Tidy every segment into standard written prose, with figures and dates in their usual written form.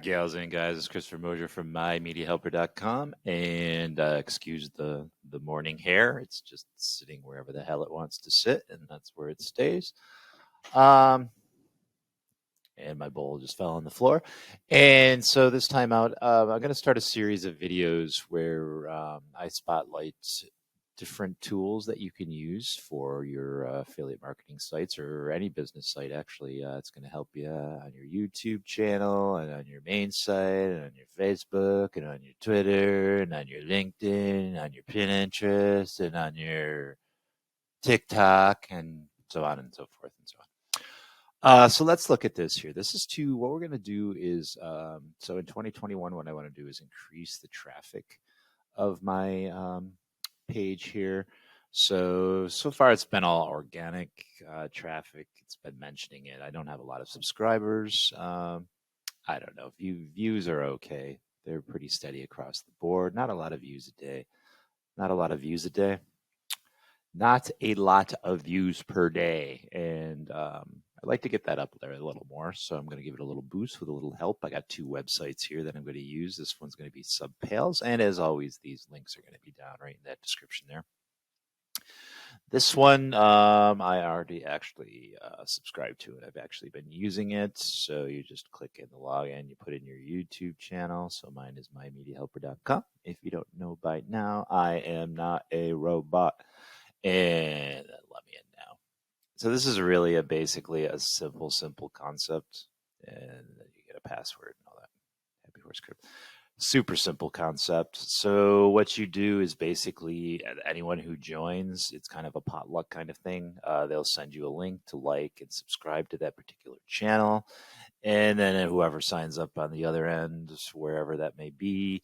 Gals and guys, it's Christopher Mosier from MyMediaHelper.com, and excuse the morning hair. It's just sitting wherever the hell it wants to sit, and that's where it stays. And my bowl just fell on the floor. And so this time out, I'm going to start a series of videos where I spotlight different tools that you can use for your affiliate marketing sites or any business site. Actually, it's going to help you on your YouTube channel and on your main site and on your Facebook and on your Twitter and on your LinkedIn, on your Pinterest and on your TikTok and so on and so forth and so on. So let's look at this here. This is what we're going to do is, so in 2021, what I want to do is increase the traffic of my page here. So far it's been all organic traffic. It's been mentioning it. I don't have a lot of subscribers. I don't know. Views are okay. They're pretty steady across the board. Not a lot of views a day. Not a lot of views a day. Not a lot of views per day. And I'd like to get that up there a little more. So I'm going to give it a little boost with a little help. I got 2 websites here that I'm going to use. This one's going to be Subpals. And as always, these links are going to be down right in that description there. This one, I already actually subscribed to it. I've actually been using it. So you just click in the login, you put in your YouTube channel. So mine is mymediahelper.com. If you don't know by now, I am not a robot. And let me in now. So this is really basically a simple concept. And then you get a password and all that. Happy horse crib. Super simple concept. So what you do is basically anyone who joins, it's kind of a potluck kind of thing. They'll send you a link to like and subscribe to that particular channel. And then whoever signs up on the other end, wherever that may be,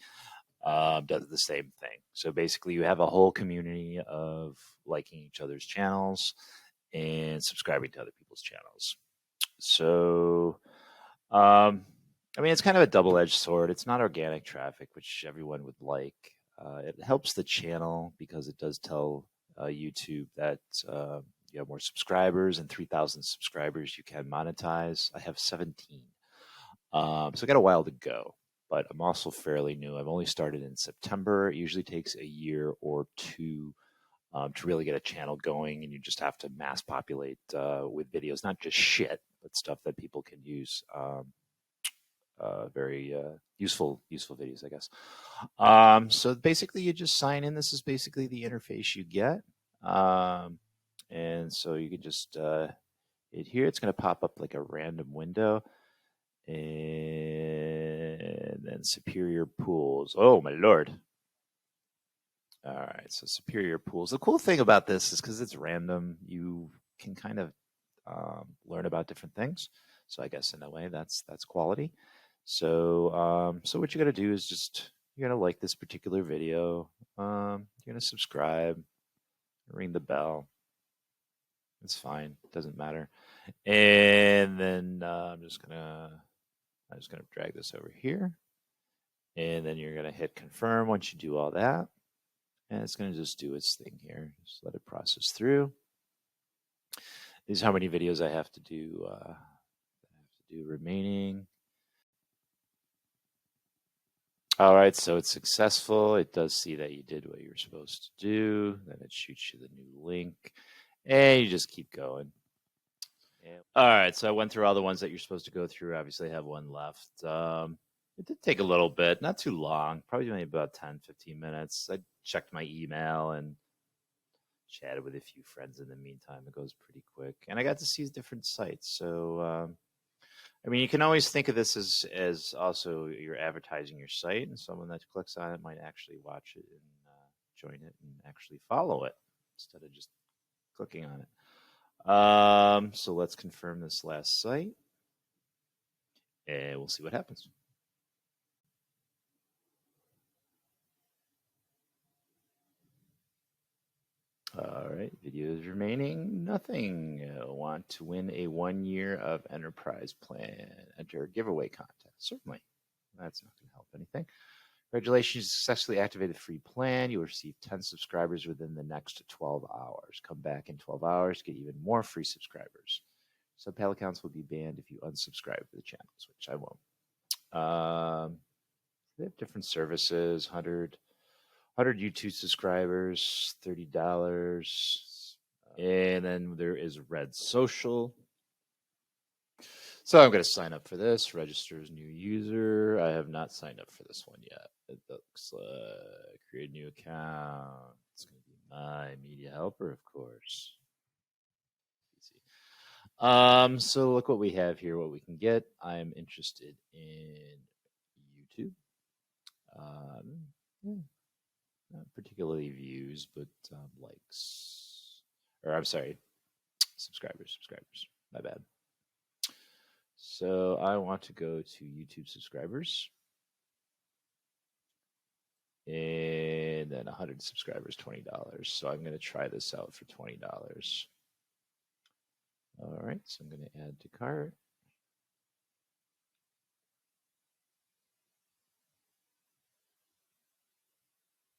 does the same thing. So basically you have a whole community of liking each other's channels and subscribing to other people's channels. So, I mean, it's kind of a double-edged sword. It's not organic traffic, which everyone would like. It helps the channel because it does tell YouTube that you have more subscribers, and 3,000 subscribers you can monetize. I have 17. So I got a while to go, but I'm also fairly new. I've only started in September. It usually takes a year or 2 to really get a channel going, and you just have to mass populate with videos, not just shit, but stuff that people can use. Very useful videos, I guess. So basically you just sign in. This is basically the interface you get. And so you can just hit here. It's going to pop up like a random window. And then superior pools. Oh, my Lord. All right, so superior pools. The cool thing about this is because it's random, you can kind of learn about different things. So I guess in a way that's quality. So so what you're going to do is just, you're going to like this particular video. You're going to subscribe, ring the bell. It's fine. It doesn't matter. And then I'm just going to drag this over here. And then you're going to hit confirm once you do all that. And it's going to just do its thing here. Just let it process through. This is how many videos I have to do. Remaining. All right, so it's successful. It does see that you did what you were supposed to do. Then it shoots you the new link, and you just keep going. All right, so I went through all the ones that you're supposed to go through. Obviously, I have one left. It did take a little bit, not too long, probably only about 10, 15 minutes. I checked my email and chatted with a few friends in the meantime. It goes pretty quick. And I got to see different sites. So, I mean, you can always think of this as also you're advertising your site, and someone that clicks on it might actually watch it and join it and actually follow it instead of just clicking on it. So let's confirm this last site, and we'll see what happens. All right, videos remaining. Nothing. Want to win a 1 year of enterprise plan? Enter giveaway contest. Certainly. That's not going to help anything. Congratulations, you successfully activated the free plan. You will receive 10 subscribers within the next 12 hours. Come back in 12 hours to get even more free subscribers. Subpal accounts will be banned if you unsubscribe to the channels, which I won't. They have different services. 100 YouTube subscribers, $30. And then there is redsocial. So I'm going to sign up for this. Register as new user. I have not signed up for this one yet. It looks like create a new account. It's going to be my media helper, of course. Easy. So look what we have here, what we can get. I'm interested in YouTube. Not particularly views, but likes. Or I'm sorry, subscribers. My bad. So I want to go to YouTube subscribers. And then 100 subscribers, $20. So I'm going to try this out for $20. All right, so I'm going to add to cart.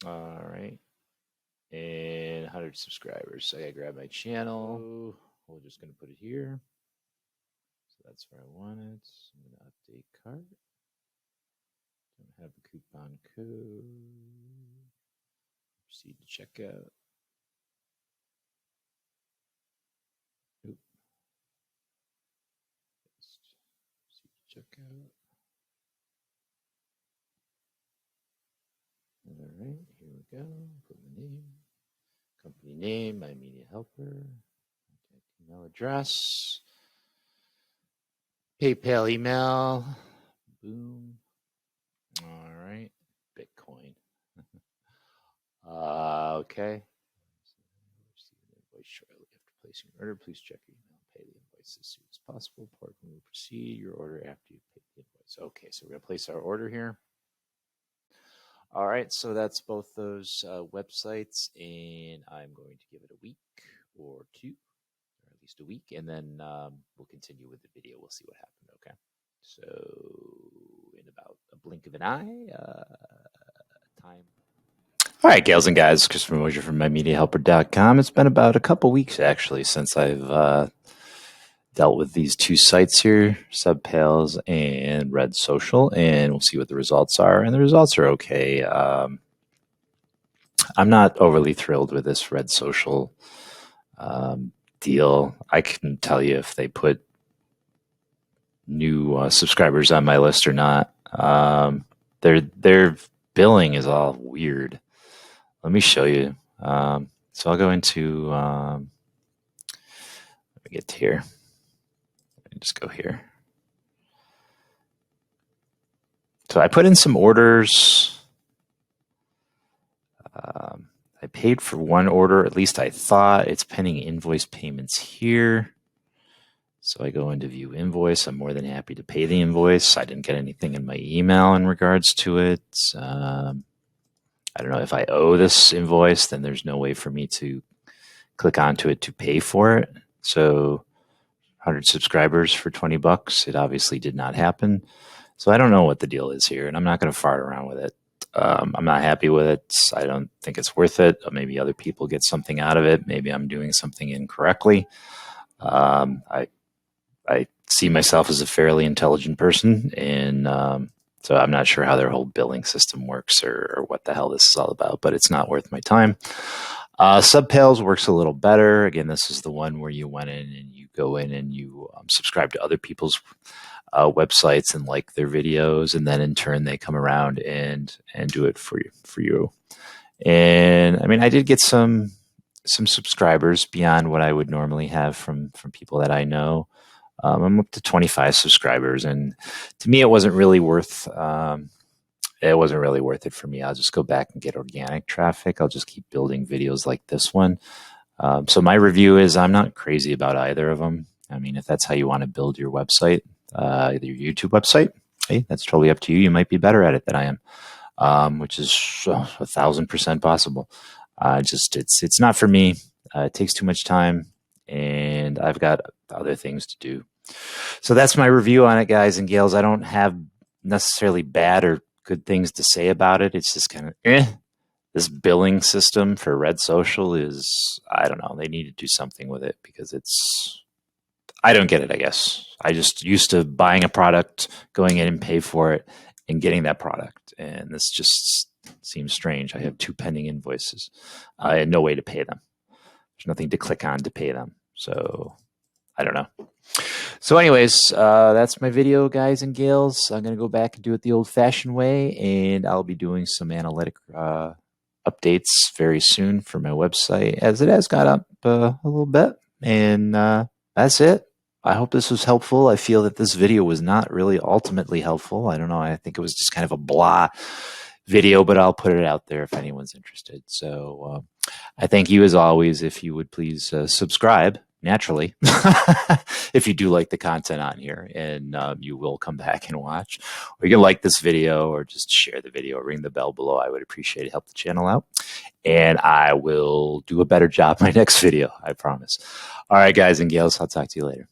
All right, and 100 subscribers. So I gotta grab my channel. We're just going to put it here. So that's where I want it. I'm going to update cart. Don't have a coupon code. Proceed to checkout. Oop. Proceed to checkout. All right, here we go. Put my name, company name, my media helper, email address, PayPal email. Boom. All right, Bitcoin. Okay. Receive an invoice shortly after placing your order. Please check your email and pay the invoice as soon as possible. Port when we proceed your order after you pay the invoice. Okay, so we're gonna place our order here. All right, so that's both those websites, and I'm going to give it a week or two, or at least a week, and then we'll continue with the video. We'll see what happened, okay? So in about a blink of an eye, time. All right, gals and guys, Christopher Mosier from MyMediaHelper.com. It's been about a couple weeks, actually, since I've dealt with these two sites here, Subpals and redsocial, and we'll see what the results are. And the results are okay. I'm not overly thrilled with this redsocial deal. I can tell you if they put new subscribers on my list or not. Their billing is all weird. Let me show you. So I'll go into, let me get to here. Just go here. So I put in some orders. I paid for one order, at least I thought. It's pending invoice payments here. So I go into view invoice. I'm more than happy to pay the invoice. I didn't get anything in my email in regards to it. I don't know if I owe this invoice, then there's no way for me to click onto it to pay for it. So 100 subscribers for $20. It obviously did not happen. So I don't know what the deal is here, and I'm not going to fart around with it. I'm not happy with it. I don't think it's worth it. Maybe other people get something out of it. Maybe I'm doing something incorrectly. I see myself as a fairly intelligent person, and so I'm not sure how their whole billing system works or what the hell this is all about, but it's not worth my time. Subpals works a little better. Again, this is the one where you went in and you go in and you subscribe to other people's websites and like their videos, and then in turn they come around and do it for you. And I mean, I did get some subscribers beyond what I would normally have from people that I know. I'm up to 25 subscribers, and to me, it wasn't really worth. It wasn't really worth it for me. I'll just go back and get organic traffic. I'll just keep building videos like this one. So my review is I'm not crazy about either of them. I mean, if that's how you want to build your website, your YouTube website, hey, that's totally up to you. You might be better at it than I am, which is 1,000% possible. It's not for me. It takes too much time, and I've got other things to do. So that's my review on it, guys and gals. I don't have necessarily bad or good things to say about it. It's just kind of This billing system for redsocial is, I don't know, they need to do something with it because I don't get it, I guess. I just used to buying a product, going in and pay for it, and getting that product. And this just seems strange. I have 2 pending invoices. I had no way to pay them. There's nothing to click on to pay them. So I don't know. So anyways, that's my video, guys and gals. I'm going to go back and do it the old-fashioned way, and I'll be doing some analytic updates very soon for my website, as it has got up a little bit. And that's it. I hope this was helpful. I feel that this video was not really ultimately helpful. I don't know. I think it was just kind of a blah video, but I'll put it out there if anyone's interested. So I thank you as always. If you would please subscribe, naturally, if you do like the content on here, and you will come back and watch, or you can like this video or just share the video or ring the bell below. I would appreciate it. Help the channel out. And I will do a better job my next video, I promise. All right, guys and gals, I'll talk to you later.